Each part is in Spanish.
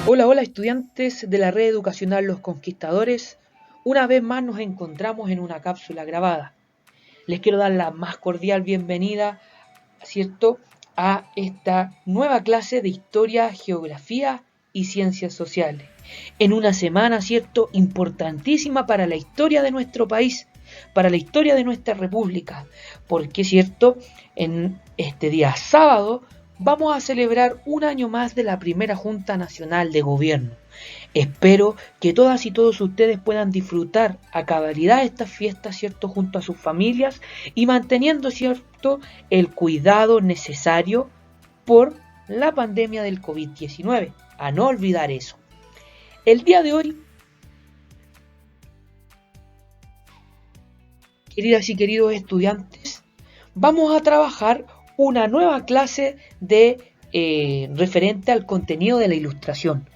Hola, hola estudiantes de la red educacional Los Conquistadores. Una vez más nos encontramos en una cápsula grabada. Les quiero dar la más cordial bienvenida, ¿cierto?, a esta nueva clase de Historia, Geografía y Ciencias Sociales. En una semana, ¿cierto?, importantísima para la historia de nuestro país, para la historia de nuestra república, porque, ¿cierto?, en este día sábado vamos a celebrar un año más de la primera Junta Nacional de Gobierno. Espero que todas y todos ustedes puedan disfrutar a cabalidad estas fiestas, ¿cierto?, junto a sus familias y manteniendo, ¿cierto?, el cuidado necesario por la pandemia del COVID-19. A no olvidar eso. El día de hoy, queridas y queridos estudiantes, vamos a trabajar una nueva clase de referente al contenido de la ilustración.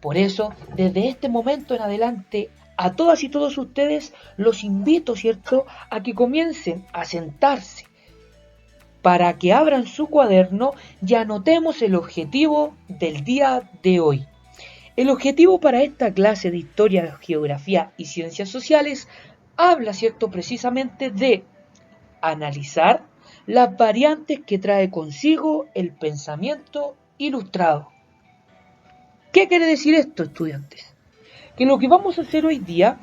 Por eso, desde este momento en adelante, a todas y todos ustedes los invito, ¿cierto?, a que comiencen a sentarse para que abran su cuaderno y anotemos el objetivo del día de hoy. El objetivo para esta clase de Historia, Geografía y Ciencias Sociales habla, ¿cierto?, precisamente de analizar las variantes que trae consigo el pensamiento ilustrado. ¿Qué quiere decir esto, estudiantes? Que lo que vamos a hacer hoy día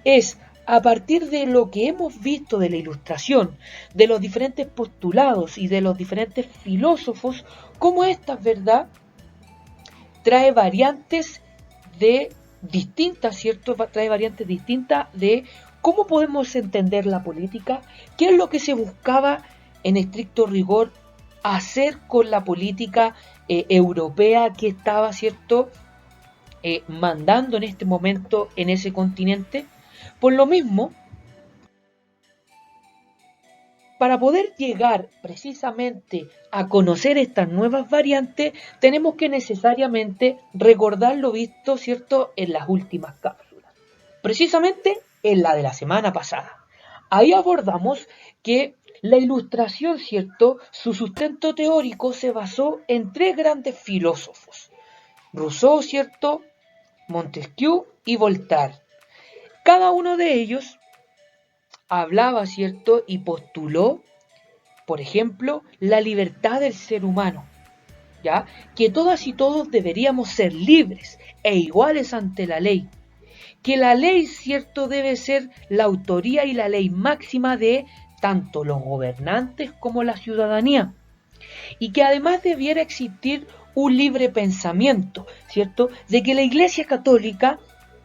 es, a partir de lo que hemos visto de la ilustración, de los diferentes postulados y de los diferentes filósofos, cómo esta verdad trae variantes de distintas, ¿cierto? Trae variantes distintas de cómo podemos entender la política, qué es lo que se buscaba en estricto rigor hacer con la política europea que estaba, ¿cierto?, mandando en este momento en ese continente. Por lo mismo, para poder llegar precisamente a conocer estas nuevas variantes, tenemos que necesariamente recordar lo visto, ¿cierto?, en las últimas cápsulas. Precisamente en la de la semana pasada. Ahí abordamos que la ilustración, ¿cierto?, su sustento teórico se basó en tres grandes filósofos. Rousseau, ¿cierto?, Montesquieu y Voltaire. Cada uno de ellos hablaba, ¿cierto?, y postuló, por ejemplo, la libertad del ser humano, ¿ya? Que todas y todos deberíamos ser libres e iguales ante la ley. Que la ley, ¿cierto?, debe ser la autoría y la ley máxima de tanto los gobernantes como la ciudadanía. Y que además debiera existir un libre pensamiento, ¿cierto?, de que la Iglesia Católica,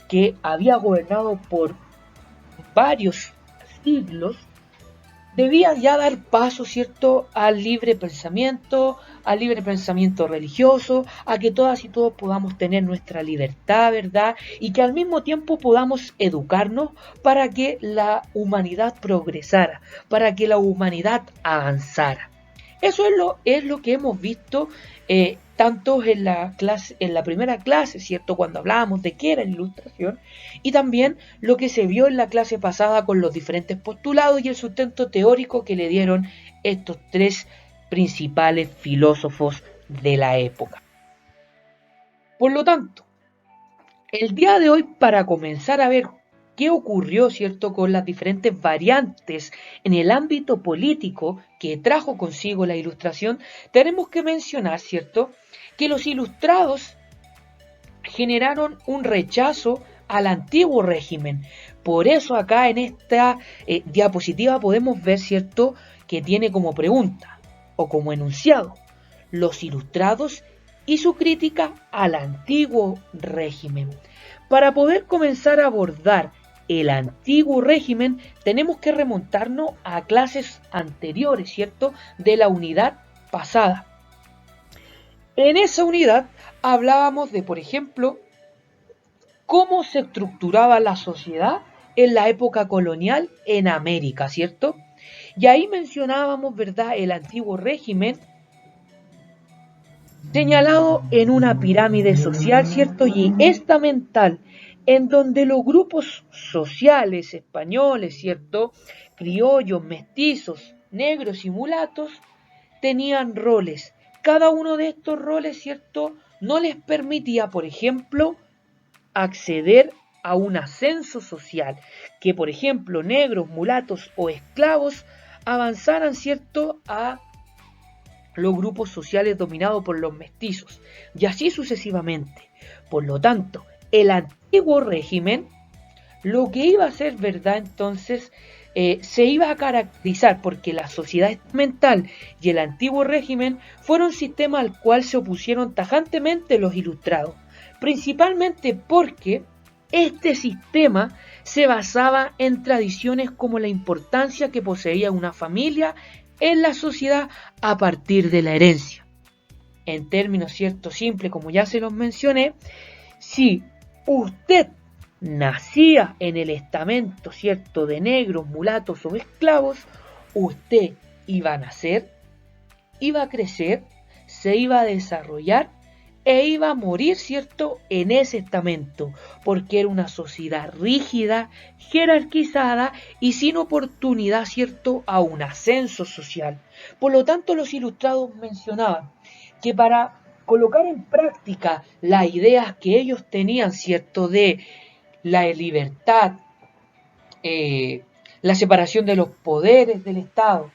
que había gobernado por varios siglos, debía ya dar paso, ¿cierto?, al libre pensamiento religioso, a que todas y todos podamos tener nuestra libertad, ¿verdad? Y que al mismo tiempo podamos educarnos para que la humanidad progresara, para que la humanidad avanzara. Eso es lo que hemos visto tanto en la primera clase, ¿cierto?, cuando hablábamos de qué era la ilustración, y también lo que se vio en la clase pasada con los diferentes postulados y el sustento teórico que le dieron estos tres principales filósofos de la época. Por lo tanto, el día de hoy, para comenzar a ver qué ocurrió, ¿cierto?, con las diferentes variantes en el ámbito político que trajo consigo la ilustración, tenemos que mencionar, ¿cierto?, que los ilustrados generaron un rechazo al antiguo régimen. Por eso acá en esta diapositiva podemos ver, ¿cierto?, que tiene como pregunta o como enunciado los ilustrados y su crítica al antiguo régimen. Para poder comenzar a abordar el antiguo régimen, tenemos que remontarnos a clases anteriores, ¿cierto?, de la unidad pasada. En esa unidad hablábamos de, por ejemplo, cómo se estructuraba la sociedad en la época colonial en América, ¿cierto? Y ahí mencionábamos, ¿verdad?, el antiguo régimen señalado en una pirámide social, ¿cierto?, y estamental, en donde los grupos sociales españoles, ¿cierto?, criollos, mestizos, negros y mulatos, tenían roles. Cada uno de estos roles, ¿cierto?, no les permitía, por ejemplo, acceder a un ascenso social, que por ejemplo negros, mulatos o esclavos avanzaran, ¿cierto?, a los grupos sociales dominados por los mestizos, y así sucesivamente. Por lo tanto, el antiguo régimen, lo que iba a ser, ¿verdad?, entonces, se iba a caracterizar porque la sociedad estamental y el antiguo régimen fueron sistemas al cual se opusieron tajantemente los ilustrados, principalmente porque este sistema se basaba en tradiciones como la importancia que poseía una familia en la sociedad a partir de la herencia. En términos cierto simples, como ya se los mencioné, si usted nacía en el estamento, ¿cierto?, de negros, mulatos o esclavos, usted iba a nacer, iba a crecer, se iba a desarrollar e iba a morir, ¿cierto?, en ese estamento, porque era una sociedad rígida, jerarquizada y sin oportunidad, ¿cierto?, a un ascenso social. Por lo tanto, los ilustrados mencionaban que para colocar en práctica las ideas que ellos tenían, ¿cierto?, de la libertad, la separación de los poderes del Estado,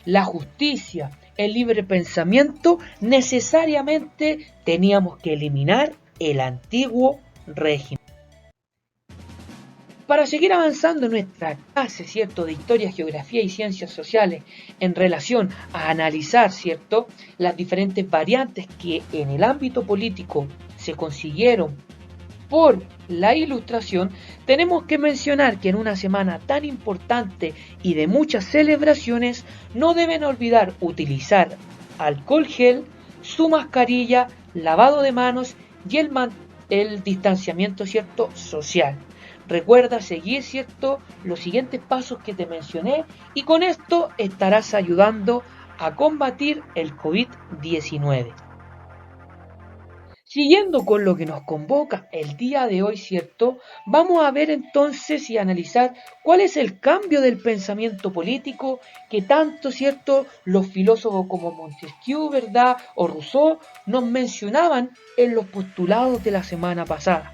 la justicia, el libre pensamiento, necesariamente teníamos que eliminar el antiguo régimen. Para seguir avanzando en nuestra clase, ¿cierto?, de historia, geografía y ciencias sociales en relación a analizar, ¿cierto?, las diferentes variantes que en el ámbito político se consiguieron por la Ilustración, tenemos que mencionar que en una semana tan importante y de muchas celebraciones, no deben olvidar utilizar alcohol gel, su mascarilla, lavado de manos y el distanciamiento, ¿cierto?, social. Recuerda seguir, ¿cierto?, los siguientes pasos que te mencioné y con esto estarás ayudando a combatir el COVID-19. Siguiendo con lo que nos convoca el día de hoy, ¿cierto? Vamos a ver entonces y analizar cuál es el cambio del pensamiento político que tanto, ¿cierto?, los filósofos como Montesquieu, ¿verdad?, o Rousseau nos mencionaban en los postulados de la semana pasada.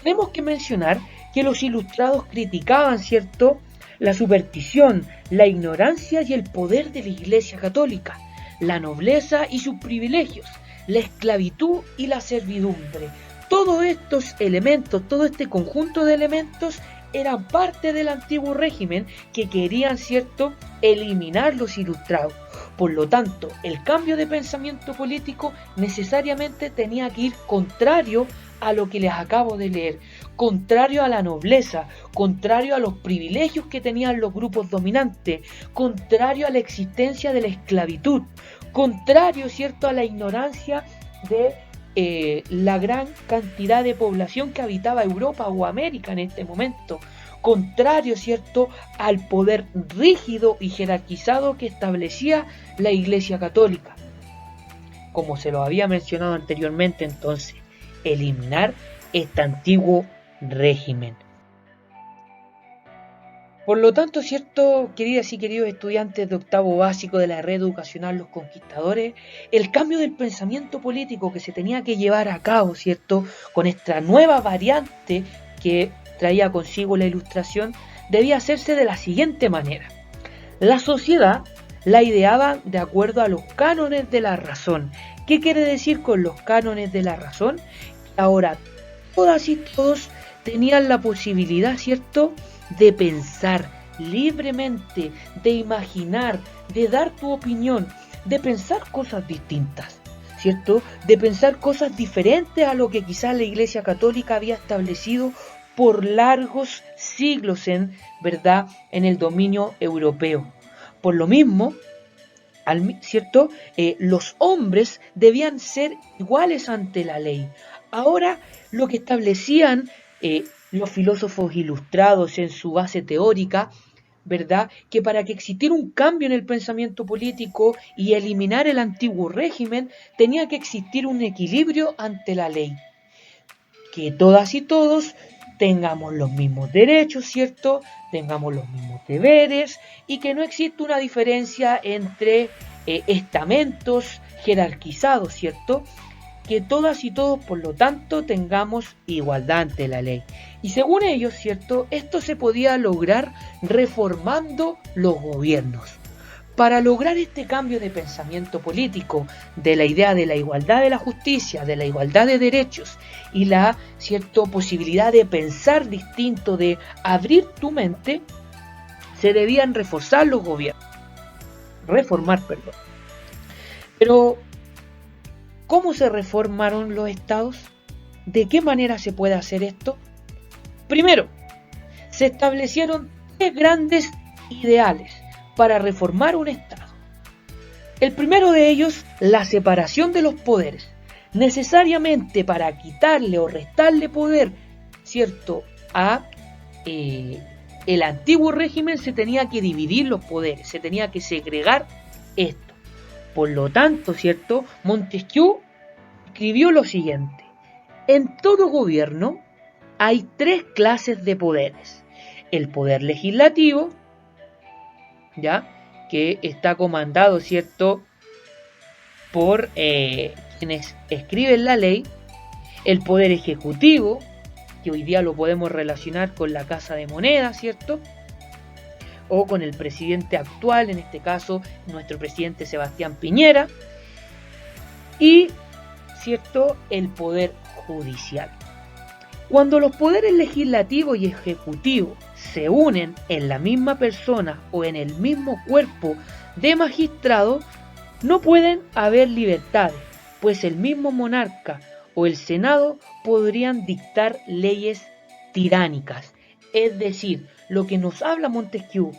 Tenemos que mencionar que los ilustrados criticaban, ¿cierto?, la superstición, la ignorancia y el poder de la Iglesia Católica, la nobleza y sus privilegios, la esclavitud y la servidumbre. Todos estos elementos, todo este conjunto de elementos eran parte del antiguo régimen que querían, ¿cierto?, eliminar los ilustrados. Por lo tanto, el cambio de pensamiento político necesariamente tenía que ir contrario a lo que les acabo de leer, contrario a la nobleza, contrario a los privilegios que tenían los grupos dominantes, contrario a la existencia de la esclavitud, contrario, ¿cierto?, a la ignorancia de la gran cantidad de población que habitaba Europa o América en este momento, contrario, ¿cierto?, al poder rígido y jerarquizado que establecía la Iglesia Católica. Como se lo había mencionado anteriormente, entonces, eliminar este antiguo régimen. Por lo tanto, ¿cierto, queridas y queridos estudiantes de octavo básico de la red educacional Los Conquistadores? El cambio del pensamiento político que se tenía que llevar a cabo, ¿cierto?, con esta nueva variante que traía consigo la Ilustración, debía hacerse de la siguiente manera. La sociedad la ideaba de acuerdo a los cánones de la razón. ¿Qué quiere decir con los cánones de la razón? Ahora, todas y todos tenían la posibilidad, ¿cierto?, de pensar libremente, de imaginar, de dar tu opinión, de pensar cosas distintas, ¿cierto?, de pensar cosas diferentes a lo que quizás la Iglesia Católica había establecido por largos siglos ¿verdad?, en el dominio europeo. Por lo mismo, ¿cierto?, los hombres debían ser iguales ante la ley. Ahora, lo que establecían los filósofos ilustrados en su base teórica, ¿verdad?, que para que existiera un cambio en el pensamiento político y eliminar el antiguo régimen, tenía que existir un equilibrio ante la ley. Que todas y todos tengamos los mismos derechos, ¿cierto?, tengamos los mismos deberes y que no exista una diferencia entre estamentos jerarquizados, ¿cierto?, que todas y todos, por lo tanto, tengamos igualdad ante la ley. Y según ellos, ¿cierto?, esto se podía lograr reformando los gobiernos. Para lograr este cambio de pensamiento político, de la idea de la igualdad de la justicia, de la igualdad de derechos y la posibilidad de pensar distinto, de abrir tu mente, se debían reforzar los gobiernos. Reformar. Pero, ¿cómo se reformaron los estados? ¿De qué manera se puede hacer esto? Primero, se establecieron 3 grandes ideales para reformar un Estado. El primero de ellos, la separación de los poderes. Necesariamente para quitarle o restarle poder, ¿cierto?, a el antiguo régimen se tenía que dividir los poderes, se tenía que segregar esto. Por lo tanto, ¿cierto?, Montesquieu escribió lo siguiente: en todo gobierno hay 3 clases de poderes. El poder legislativo, ¿ya?, que está comandado, ¿cierto?, por quienes escriben la ley. El poder ejecutivo, que hoy día lo podemos relacionar con la Casa de Moneda, ¿cierto?, o con el presidente actual, en este caso nuestro presidente Sebastián Piñera, y, ¿cierto?, el poder judicial. Cuando los poderes legislativo y ejecutivo se unen en la misma persona o en el mismo cuerpo de magistrados, no pueden haber libertades, pues el mismo monarca o el Senado podrían dictar leyes tiránicas. Es decir, lo que nos habla Montesquieu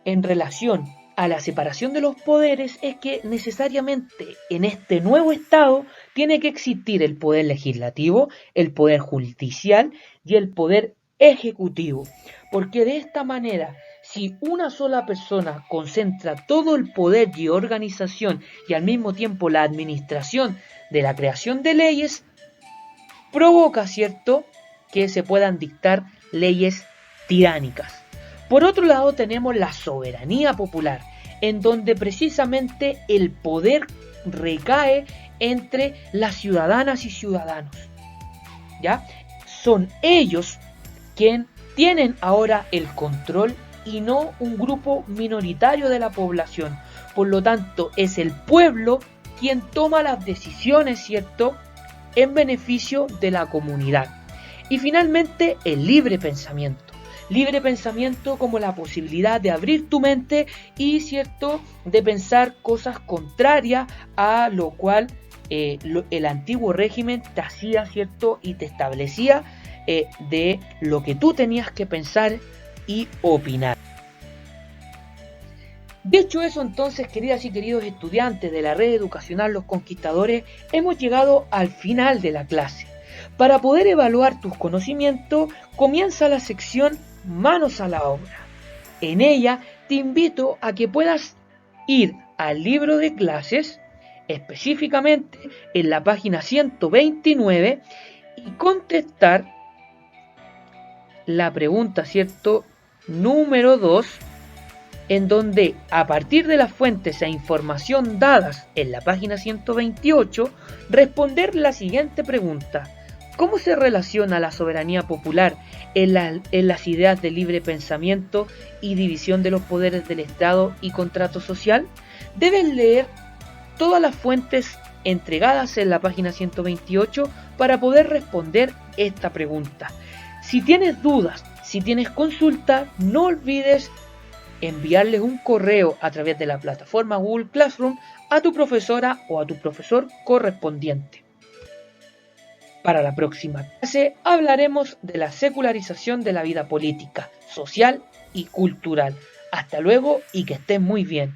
en relación a la separación de los poderes es que necesariamente en este nuevo Estado tiene que existir el poder legislativo, el poder judicial y el poder ejecutivo, porque de esta manera, si una sola persona concentra todo el poder y organización y al mismo tiempo la administración de la creación de leyes, provoca, ¿cierto?, que se puedan dictar leyes tiránicas. Por otro lado tenemos la soberanía popular, en donde precisamente el poder recae entre las ciudadanas y ciudadanos, ¿ya? Son ellos quienes tienen ahora el control y no un grupo minoritario de la población. Por lo tanto, es el pueblo quien toma las decisiones, ¿cierto?, en beneficio de la comunidad. Y finalmente, el libre pensamiento. Libre pensamiento como la posibilidad de abrir tu mente y, ¿cierto?, de pensar cosas contrarias a lo cual el antiguo régimen te hacía, ¿cierto?, y te establecía de lo que tú tenías que pensar y opinar. Dicho eso, entonces, queridas y queridos estudiantes de la red educacional Los Conquistadores, hemos llegado al final de la clase. Para poder evaluar tus conocimientos, comienza la sección Manos a la obra. En ella te invito a que puedas ir al libro de clases, específicamente en la página 129, y contestar la pregunta, ¿cierto?, número 2, en donde a partir de las fuentes e información dadas en la página 128, responder la siguiente pregunta: ¿cómo se relaciona la soberanía popular en las ideas de libre pensamiento y división de los poderes del Estado y contrato social? Debes leer todas las fuentes entregadas en la página 128 para poder responder esta pregunta. Si tienes dudas, si tienes consulta, no olvides enviarles un correo a través de la plataforma Google Classroom a tu profesora o a tu profesor correspondiente. Para la próxima clase hablaremos de la secularización de la vida política, social y cultural. Hasta luego y que estén muy bien.